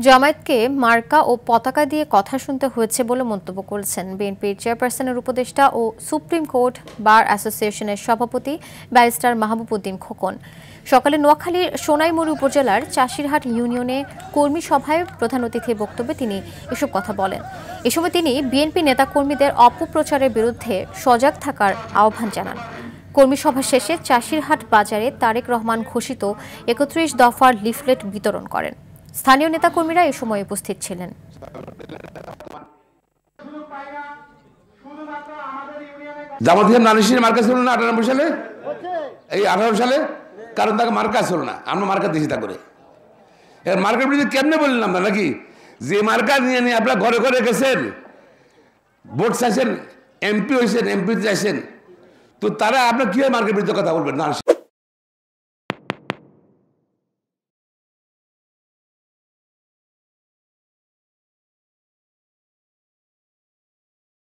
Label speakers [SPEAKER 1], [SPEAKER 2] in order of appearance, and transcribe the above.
[SPEAKER 1] জামায়াতকে মার্কা ও পতাকা দিয়ে কথা শুনতে হয়েছে বলে মন্তব্য করেছেন বিএনপির চেয়ারপারসনের উপদেষ্টা ও সুপ্রিম কোর্ট বার অ্যাসোসিয়েশনের সভাপতি ব্যারিস্টার মাহবুব উদ্দিন খোকন। সকালে নোয়াখালীর সোনাইমুড়ি উপজেলার চাষিরহাট ইউনিয়নে কর্মী সভায় প্রধান অতিথির বক্তব্যে তিনি এসব কথা বলেন। এ সময় তিনি বিএনপি নেতাকর্মীদের অপপ্রচারের বিরুদ্ধে সজাগ থাকার আহ্বান জানান। কর্মী সভা শেষে চাষিরহাট বাজারে তারেক রহমান ঘোষিত ৩১ দফার লিফলেট বিতরণ করেন। স্থানীয় নেতাকর্মীরা এ সময় উপস্থিত ছিলেন।
[SPEAKER 2] জামাত নানিসির মার্কা ছিল না ৯৮ সালে, এই ১৮ সালে, কারণ তাকে মার্কা ছিল না, আমরা মার্কা দিয়েছি তা করে। এর মার্কার বিরুদ্ধে কেমনে বললাম না নাকি, যে মার্কা নিয়ে নিয়ে আপনারা ঘরে ঘরে গেছেন, ভোট চাইছেন, এমপি হয়েছেন, এমপি চাইছেন, তো তারা আপনার কিভাবে মার্কের বিরুদ্ধে কথা বলবেন? না